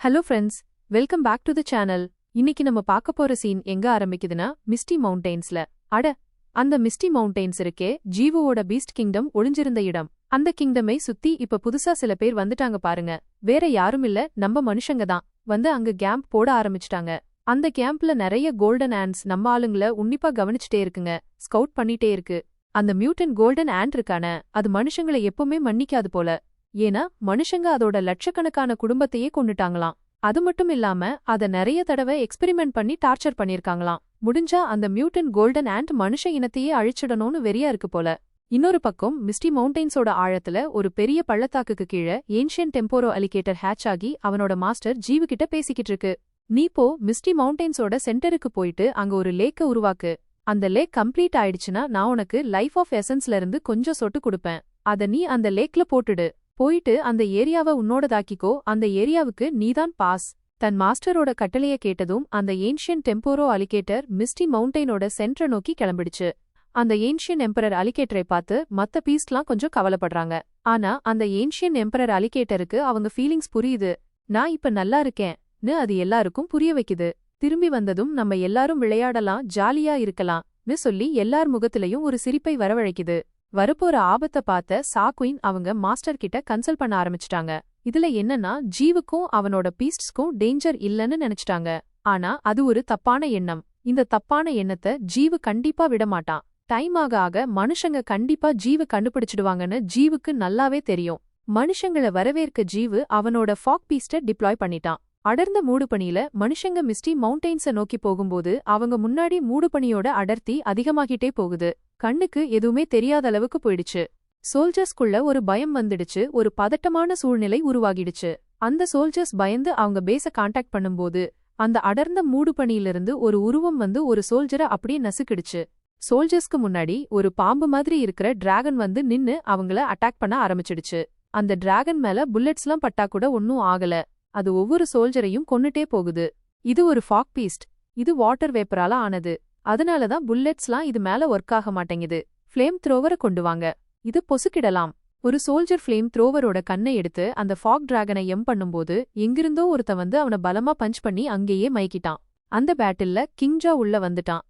Hello friends, welcome back to the channel. இன்னைக்கு நம்ம பார்க்க போற சீன் எங்க ஆரம்பிக்குதுன்னா மிஸ்டி மவுண்டெயின்ஸ்ல. அந்த மிஸ்டி மவுண்டெயின்ஸ் இருக்கே ஜீவோட பீஸ்ட் கிங்டம் ஒளிஞ்சிருந்த இடம். அந்த கிங்டமை சுத்தி இப்ப புதுசா சில பேர் வந்துட்டாங்க பாருங்க. வேற யாரும் இல்ல, நம்ம மனுஷங்க தான். வந்து அங்க கேம்ப் போட ஆரம்பிச்சிட்டாங்க. அந்த கேம்ப்ல நிறைய கோல்டன் ஆண்ட்ஸ் நம்ம ஆளுங்கள உன்னிப்பா கவனிச்சுட்டே இருக்குங்க, ஸ்கவுட் பண்ணிட்டே இருக்கு. அந்த மியூட்டன் கோல்டன் ஆண்ட் இருக்கான, அது மனுஷங்களை எப்பவுமே மன்னிக்காது போல. ஏன்னா மனுஷங்க அதோட லட்சக்கணக்கான குடும்பத்தையே கொண்டுட்டாங்களாம். அது மட்டும் இல்லாம அத நிறைய தடவை எக்ஸ்பெரிமெண்ட் பண்ணி டார்ச்சர் பண்ணிருக்காங்களாம். முடிஞ்சா அந்த மியூட்டன் கோல்டன் ஆண்ட் மனுஷ இனத்தையே அழிச்சிடணும்னு வெறியா இருக்கு போல. இன்னொரு பக்கம் மிஸ்டி மவுண்டெயின்ஸோட ஆழத்துல ஒரு பெரிய பள்ளத்தாக்குக்கு கீழே ஏன்ஷியன் டெம்போரோ அலிகேட்டர் ஹேட்ச் ஆகி அவனோட மாஸ்டர் ஜீவு கிட்ட பேசிக்கிட்டு இருக்கு. நீ போ மிஸ்டி மவுண்டெயின்ஸோட சென்டருக்கு போயிட்டு அங்க ஒரு லேக்க உருவாக்கு. அந்த லேக் கம்ப்ளீட் ஆயிடுச்சுன்னா நான் உனக்கு லைஃப் ஆஃப் எசன்ஸ்ல இருந்து கொஞ்சம் சொட்டு கொடுப்பேன். அத நீ அந்த லேக்ல போட்டுடு. போயிட்டு அந்த ஏரியாவை உன்னோடதாக்கிக்கோ. அந்த ஏரியாவுக்கு நீதான் பாஸ். தன் மாஸ்டரோட கட்டளைய கேட்டதும் அந்த ஏன்ஷியன் டெம்போரோ அலிகேட்டர் மிஸ்டி மவுண்டெயினோட சென்டரை நோக்கி கிளம்பிடுச்சு. அந்த ஏன்ஷியன் எம்பரர் அலிகேட்டரை பார்த்து மத்த பீஸ்ட்லாம் கொஞ்சம் கவலைப்படுறாங்க. ஆனா அந்த ஏன்ஷியன் எம்பரர் அலிகேட்டருக்கு அவங்க ஃபீலிங்ஸ் புரியுது. நான் இப்ப நல்லா இருக்கேன்னு அது எல்லாருக்கும் புரிய வைக்குது. திரும்பி வந்ததும் நம்ம எல்லாரும் விளையாடலாம், ஜாலியா இருக்கலாம்னு சொல்லி எல்லார் முகத்திலையும் ஒரு சிரிப்பை வரவழைக்குது. வரப்போற ஆபத்தை பார்த்த சாக்வீன் அவங்க மாஸ்டர் கிட்ட கன்சல்ட் பண்ண ஆரம்பிச்சிட்டாங்க. இதுல என்னன்னா ஜீவுக்கும் அவனோட பீஸ்ட்ஸ்க்கும் டேஞ்சர் இல்லன்னு நினைச்சிட்டாங்க. ஆனா அது ஒரு தப்பான எண்ணம். இந்த தப்பான எண்ணத்தை ஜீவு கண்டிப்பா விடமாட்டான். டைம் ஆக ஆக மனுஷங்க கண்டிப்பா ஜீவு கண்டுபிடிச்சிடுவாங்கன்னு ஜீவுக்கு நல்லாவே தெரியும். மனுஷங்களை வரவேற்க ஜீவு அவனோட ஃபாக் பீஸ்ட டிப்ளாய் பண்ணிட்டான். அடர்ந்த மூடுபனியில மனுஷங்க மிஸ்டி மவுண்டெயின்ஸ நோக்கி போகும்போது அவங்க முன்னாடி மூடுபனியோட அடர்த்தி அதிகமாகிட்டே போகுது. கண்ணுக்கு எதுவுமே தெரியாத அளவுக்கு போயிடுச்சு. சோல்ஜர்ஸ்குள்ள ஒரு பயம் வந்துடுச்சு, ஒரு பதட்டமான சூழ்நிலை உருவாகிடுச்சு. அந்த சோல்ஜர்ஸ் பயந்து அவங்க பேஸ கான்டாக்ட் பண்ணும்போது அந்த அடர்ந்த மூடுபனியிலிருந்து ஒரு உருவம் வந்து ஒரு சோல்ஜரை அப்படியே நசுக்கிடுச்சு. சோல்ஜர்ஸ்க்கு முன்னாடி ஒரு பாம்பு மாதிரி இருக்கிற டிராகன் வந்து நின்னு அவங்கள அட்டாக் பண்ண ஆரம்பிச்சிடுச்சு. அந்த டிராகன் மேல புல்லட்ஸ்லாம் பட்டா கூட ஒன்னும் ஆகல. அது ஒவ்வொரு சோல்ஜரையும் கொன்னுட்டே போகுது. இது ஒரு ஃபாக் பீஸ்ட். இது வாட்டர் வேப்பரால ஆனது. அதனாலதான் புல்லட்ஸ்லாம் இது மேல ஒர்க் ஆக மாட்டேங்குது. ஃப்ளேம் த்ரோவரை கொண்டு வாங்க, இது பொசுக்கிடலாம். ஒரு சோல்ஜர் ஃப்ளேம் த்ரோவரோட கண்ணை எடுத்து அந்த ஃபாக் டிராகனை பண்ணும்போது எங்கிருந்தோ ஒருத்த வந்து அவனை பலமா பஞ்ச் பண்ணி அங்கேயே மயக்கிட்டான். அந்த பேட்டில்ல கிங்ஜா உள்ள வந்துட்டான்.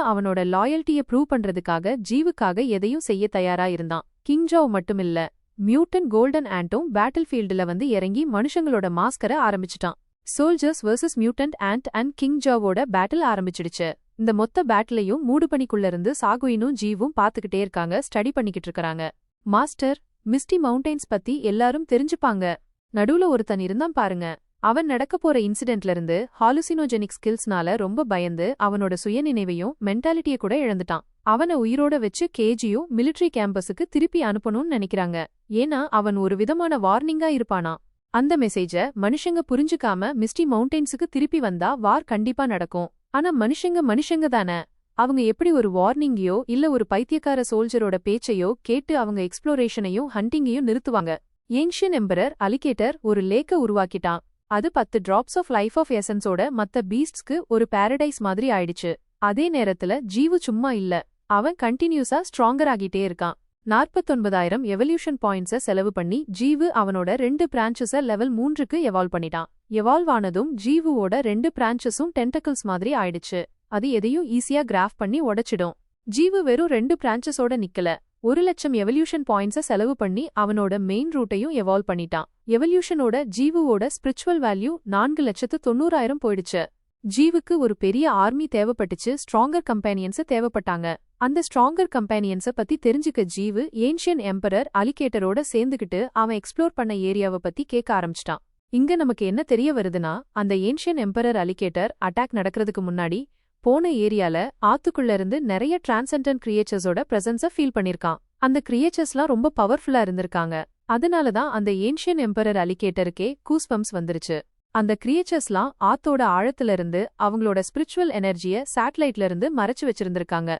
அவனோட லாயல்ட்டிய ப்ரூவ் பண்றதுக்காக ஜீவுக்காக எதையும் செய்ய தயாரா இருந்தான். கிங்ஜாவ் மட்டுமில்ல, மியூட்டன் கோல்டன் ஆண்ட்டும் பேட்டில் ஃபீல்டுல வந்து இறங்கி மனுஷங்களோட மாஸ்கர ஆரம்பிச்சிட்டான். Soldiers versus mutant ant and கிங்ஜாவோட பேட்டில் ஆரம்பிச்சிடுச்சு. இந்த மொத்த பேட்டிலையும் மூடுபனிக்குள்ள இருந்து சாகுயினும் ஜீவும் பாத்துக்கிட்டே இருக்காங்க, ஸ்டடி பண்ணிக்கிட்டு இருக்காங்க. மாஸ்டர், மிஸ்டி மவுண்டெயின்ஸ் பத்தி எல்லாரும் தெரிஞ்சுப்பாங்க. நடுவுல ஒருத்தன் இருந்தான் பாருங்க. அவன் நடக்க போற இன்சிடென்ட்ல இருந்து ஹாலுசினோஜெனிக் ஸ்கில்ஸ்னால ரொம்ப பயந்து அவனோட சுயநினைவையும் மென்டாலிட்டிய கூட இழந்துட்டான். அவனை உயிரோட வச்சு கேஜியும் மிலிட்டரி கேம்பஸுக்கு திருப்பி அனுப்பணும்னு நினைக்கிறாங்க. ஏன்னா அவன் ஒரு விதமான வார்னிங்கா இருப்பானா. அந்த மெசேஜ மனுஷங்க புரிஞ்சுக்காம மிஸ்டி மவுண்டெயின்ஸுக்கு திருப்பி வந்தா வார் கண்டிப்பா நடக்கும். ஆனா மனுஷங்க தானே, அவங்க எப்படி ஒரு வார்னிங்கையோ இல்ல ஒரு பைத்தியக்கார சோல்ஜரோட பேச்சையோ கேட்டு அவங்க எக்ஸ்ப்ளோரேஷனையும் ஹண்டிங்கையும் நிறுத்துவாங்க. ஏன்ஷியன் எம்பரர் அலிகேட்டர் ஒரு லேக்க உருவாக்கிட்டான். அது 10 டிராப்ஸ் ஆஃப் லைஃப் ஆஃப் எசன்ஸோட மத்த பீஸ்ட்ஸ்க்கு ஒரு பாரடைஸ் மாதிரி ஆயிடுச்சு. அதே நேரத்துல ஜீவு சும்மா இல்ல, அவன் கண்டினியூஸா ஸ்ட்ராங்கர் ஆகிட்டே இருக்கான். 49,000 எவல்யூஷன் பாயிண்ட்ஸ செலவு பண்ணி ஜீவு அவனோட 2 பிரான்ச்சஸ லெவல் 3க்கு எவால்வ் பண்ணிட்டான். எவால்வ் ஆனதும் ஜீவுவோட 2 பிரான்ச்சஸும் டென்டக்கிள்ஸ் மாதிரி ஆயிடுச்சு. அது எதையும் ஈஸியா கிராஃப் பண்ணி உடைச்சிடும். ஜீவு வெறும் 2 பிரான்ச்சஸோட நிக்கல, 1,00,000 எவல்யூஷன் பாயிண்ட்ஸ செலவு பண்ணி அவனோட மெயின் ரூட்டையும் எவால்வ் பண்ணிட்டான். எவல்யூஷனோட ஜீவுவோட ஸ்பிரிச்சுவல் வேல்யூ 4,90,000 போயிடுச்சு. ஜீவுக்கு ஒரு பெரிய ஆர்மி தேவைப்பட்டுச்சு, ஸ்ட்ராங்கர் கம்பேனியன்ஸ் தேவைப்பட்டாங்க. அந்த ஸ்ட்ராங்கர் கம்பேனியன்ஸ பத்தி தெரிஞ்சுக்க ஜீவு ஏன்ஷியன் எம்பரர் அலிகேட்டரோட சேர்ந்துகிட்டு அவன் எக்ஸ்ப்ளோர் பண்ண ஏரியாவை பத்தி கேட்க ஆரம்பிச்சிட்டான். இங்க நமக்கு என்ன தெரிய வருதுன்னா, அந்த ஏன்ஷியன் எம்பரர் அலிகேட்டர் அட்டாக் நடக்கிறதுக்கு முன்னாடி போன ஏரியால ஆத்துக்குள்ள இருந்து நிறைய டிரான்சென்டன்ட் கிரியேச்சர்ஸோட பிரசன்ஸ ஃபீல் பண்ணிருக்கான். அந்த கிரியேச்சர்ஸ்லாம் ரொம்ப பவர்ஃபுல்லா இருந்திருக்காங்க. அதனாலதான் அந்த ஏன்ஷியன் எம்பரர் அலிகேட்டருக்கே கூஸ்பம்ஸ் வந்துருச்சு. அந்த கிரியேச்சர்ஸ்லாம் ஆத்தோட ஆழத்துல இருந்து அவங்களோட ஸ்பிரிச்சுவல் எனர்ஜிய சேட்டலைட்ல இருந்து மறைச்சு வச்சிருந்திருக்காங்க.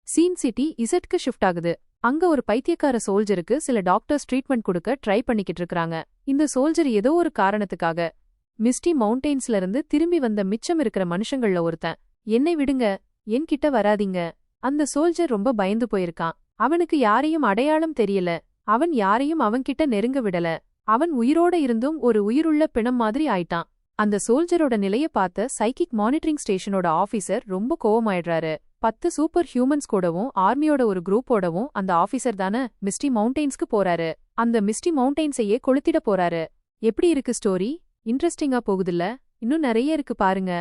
சீன் சிட்டி இசட்க்கு ஷிஃப்ட் ஆகுது. அங்க ஒரு பைத்தியக்கார சோல்ஜருக்கு சில டாக்டர்ஸ் ட்ரீட்மெண்ட் கொடுக்க ட்ரை பண்ணிக்கிட்டு இருக்காங்க. இந்த சோல்ஜர் ஏதோ ஒரு காரணத்துக்காக மிஸ்டி மவுண்டெயின்ஸ்ல இருந்து திரும்பி வந்த மிச்சம் இருக்கிற மனுஷங்கள்ல ஒருத்தன், என்னை விடுங்க, என்கிட்ட வராதீங்க. அந்த சோல்ஜர் ரொம்ப பயந்து போயிருக்கான். அவனுக்கு யாரையும் அடையாளம் தெரியல. அவன் யாரையும் அவன்கிட்ட நெருங்க விடல. அவன் உயிரோட இருந்தும் ஒரு உயிருள்ள பிணம் மாதிரி ஆயிட்டான். அந்த சோல்ஜரோட நிலைய பார்த்த சைக்கிக் மானிட்டரிங் ஸ்டேஷனோட ஆபீசர் ரொம்ப கோவமாயிடுறாரு. 10 சூப்பர் ஹியூமன்ஸ் கூடவும் ஆர்மியோட ஒரு குரூப்போடவும் அந்த ஆபீசர் தானே மிஸ்டி மவுண்டெயின்ஸ்க்கு போறாரு. அந்த மிஸ்டி மவுண்டெயின்ஸையே கொளுத்திட போறாரு. எப்படி இருக்கு ஸ்டோரி? இன்ட்ரெஸ்டிங்கா போகுதுல்ல? இன்னும் நிறைய இருக்கு பாருங்க.